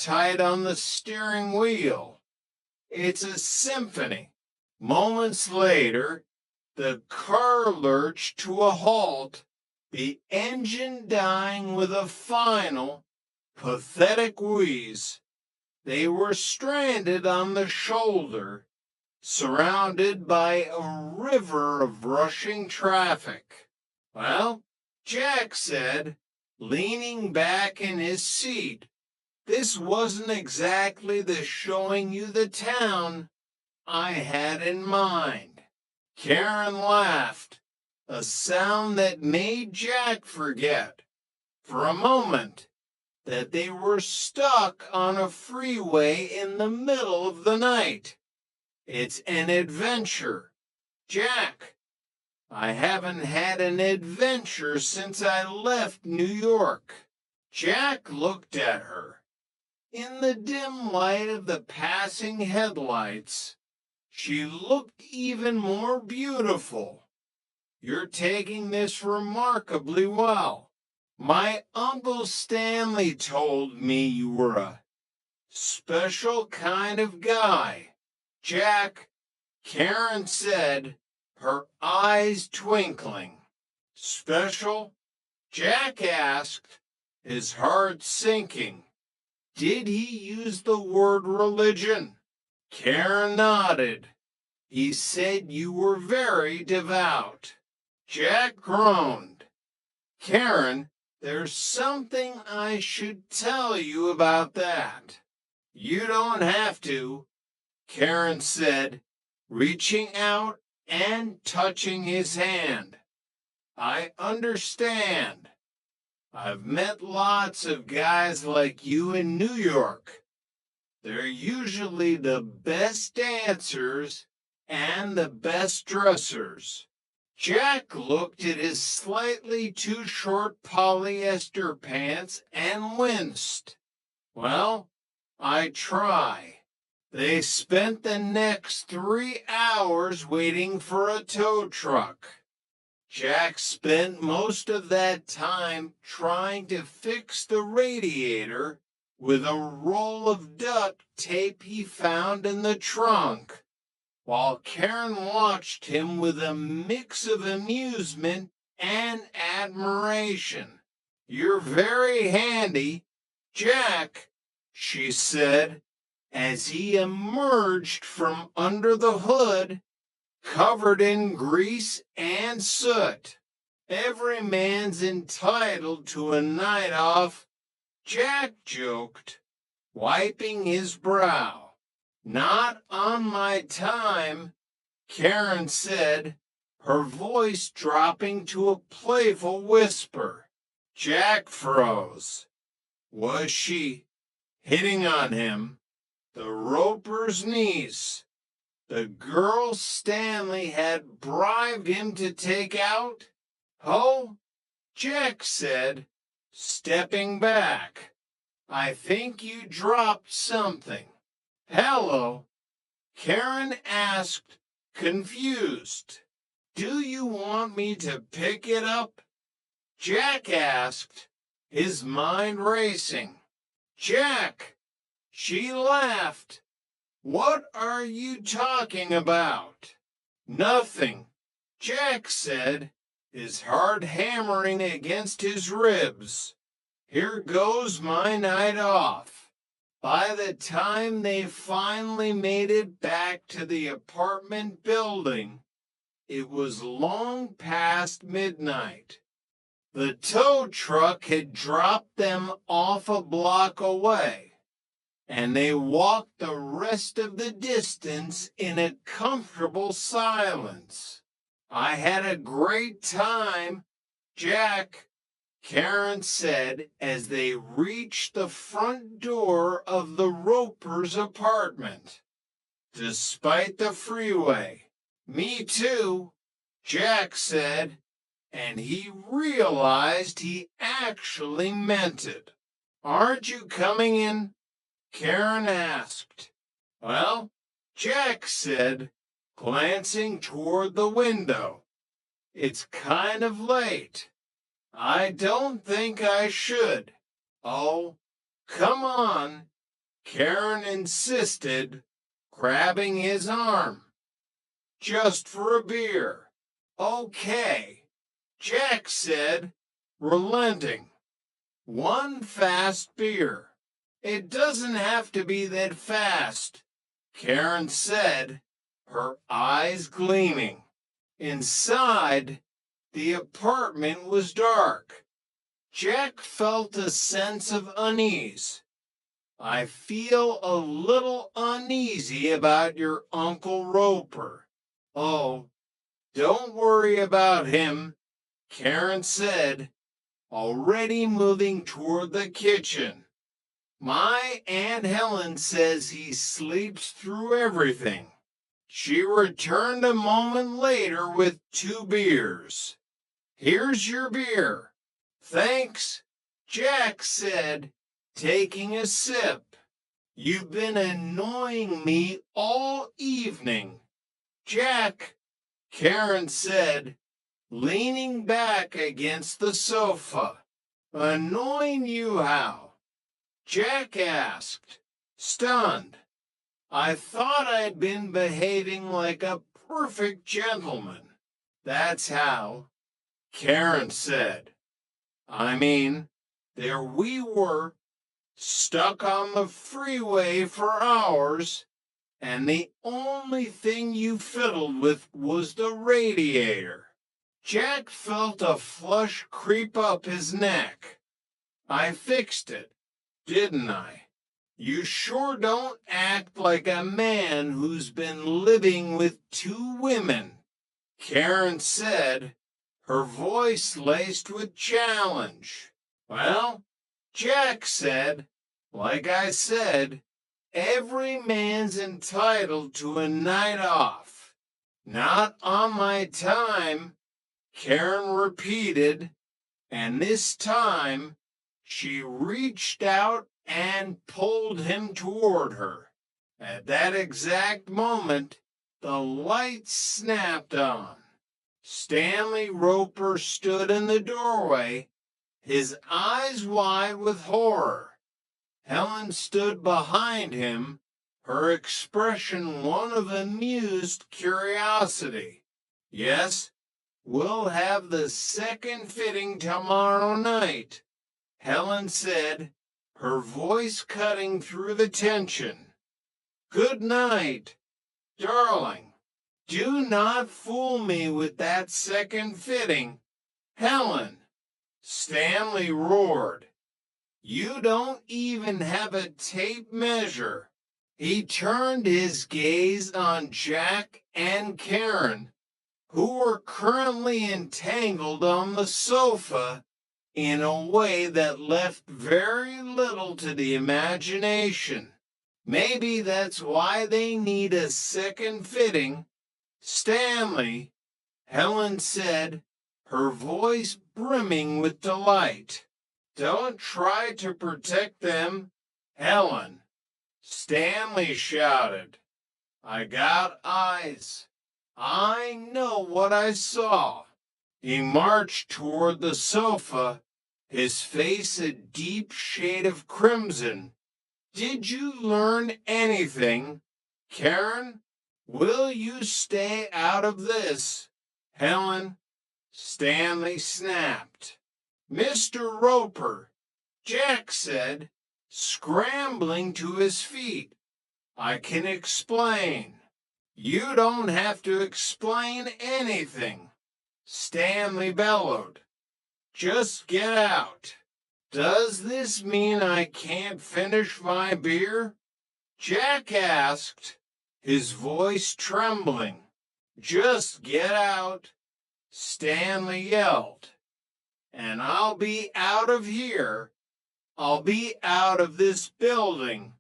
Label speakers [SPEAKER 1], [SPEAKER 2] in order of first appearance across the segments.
[SPEAKER 1] tight on the steering wheel. It's a symphony. Moments later, the car lurched to a halt, the engine dying with a final, pathetic wheeze. They were stranded on the shoulder, surrounded by a river of rushing traffic. Well, Jack said, leaning back in his seat, this wasn't exactly the showing you the town I had in mind. Karen laughed, a sound that made Jack forget, for a moment, that they were stuck on a freeway in the middle of the night. It's an adventure. Jack, I haven't had an adventure since I left New York. Jack looked at her. In the dim light of the passing headlights, she looked even more beautiful. You're taking this remarkably well. My Uncle Stanley told me you were a special kind of guy. Jack, Karen said, her eyes twinkling. Special? Jack asked, his heart sinking. Did he use the word religion? Karen nodded. He said you were very devout. Jack groaned. Karen, there's something I should tell you about that. You don't have to, Karen said, reaching out and touching his hand. I understand. I've met lots of guys like you in New York. They're usually the best dancers and the best dressers. Jack looked at his slightly too short polyester pants and winced. Well, I try. They spent the next 3 hours waiting for a tow truck. Jack spent most of that time trying to fix the radiator with a roll of duct tape he found in the trunk, while Karen watched him with a mix of amusement and admiration. You're very handy, Jack, she said, as he emerged from under the hood, covered in grease and soot. Every man's entitled to a night off, Jack joked, wiping his brow. Not on my time, Karen said, her voice dropping to a playful whisper. Jack froze. Was she hitting on him? The Roper's niece, the girl Stanley had bribed him to take out? Oh, Jack said, stepping back. I think you dropped something. Hello, Karen asked, confused. Do you want me to pick it up? Jack asked, his mind racing. Jack! She laughed. What are you talking about? Nothing, Jack said, his heart hammering against his ribs. Here goes my night off. By the time they finally made it back to the apartment building, it was long past midnight. The tow truck had dropped them off a block away, and they walked the rest of the distance in a comfortable silence. I had a great time, Jack, Karen said as they reached the front door of the Roper's apartment. Despite the freeway. Me too, Jack said, and he realized he actually meant it. Aren't you coming in? Karen asked. Well, Jack said, glancing toward the window. It's kind of late. I don't think I should. Oh, come on. Karen insisted, grabbing his arm. Just for a beer. Okay, Jack said, relenting. One fast beer. It doesn't have to be that fast, Karen said, her eyes gleaming. Inside, the apartment was dark. Jack felt a sense of unease. I feel a little uneasy about your Uncle Roper. Oh, don't worry about him, Karen said, already moving toward the kitchen. My Aunt Helen says he sleeps through everything. She returned a moment later with 2 beers. Here's your beer. Thanks, Jack said, taking a sip. You've been annoying me all evening. Jack, Karen said, leaning back against the sofa. Annoying you how? Jack asked, stunned. I thought I'd been behaving like a perfect gentleman. That's how, Karen said. I mean, there we were, stuck on the freeway for hours, and the only thing you fiddled with was the radiator. Jack felt a flush creep up his neck. I fixed it, didn't I? You sure don't act like a man who's been living with 2 women, Karen said, her voice laced with challenge. Well, Jack said, like I said, every man's entitled to a night off. Not on my time, Karen repeated, and this time she reached out and pulled him toward her. At that exact moment, the lights snapped on. Stanley Roper stood in the doorway, his eyes wide with horror. Helen stood behind him, her expression one of amused curiosity. Yes, we'll have the second fitting tomorrow night, Helen said, her voice cutting through the tension. Good night, darling. Do not fool me with that second fitting, Helen, Stanley roared. You don't even have a tape measure. He turned his gaze on Jack and Karen, who were currently entangled on the sofa in a way that left very little to the imagination. Maybe that's why they need a second fitting. Stanley, Helen said, her voice brimming with delight. Don't try to protect them, Helen, Stanley shouted. I got eyes. I know what I saw. He marched toward the sofa, his face a deep shade of crimson. Did you learn anything, Karen? Will you stay out of this, Helen? Stanley snapped. Mr. Roper, Jack said, scrambling to his feet. I can explain. You don't have to explain anything, Stanley bellowed. Just get out. Does this mean I can't finish my beer? Jack asked, his voice trembling. Just get out, Stanley yelled. And I'll be out of here. I'll be out of this building.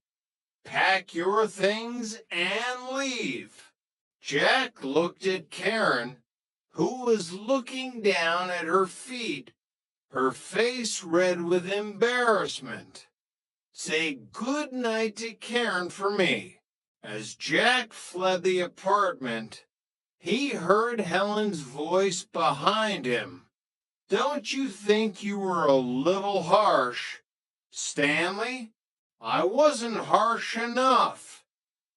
[SPEAKER 1] Pack your things and leave. Jack looked at Karen, who was looking down at her feet, her face red with embarrassment. Say good night to Karen for me. As Jack fled the apartment, he heard Helen's voice behind him. Don't you think you were a little harsh, Stanley? I wasn't harsh enough,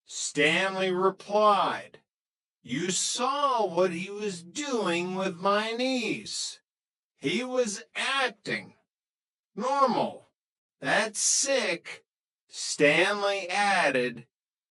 [SPEAKER 1] Stanley replied. You saw what he was doing with my niece. He was acting. Normal. That's sick, Stanley added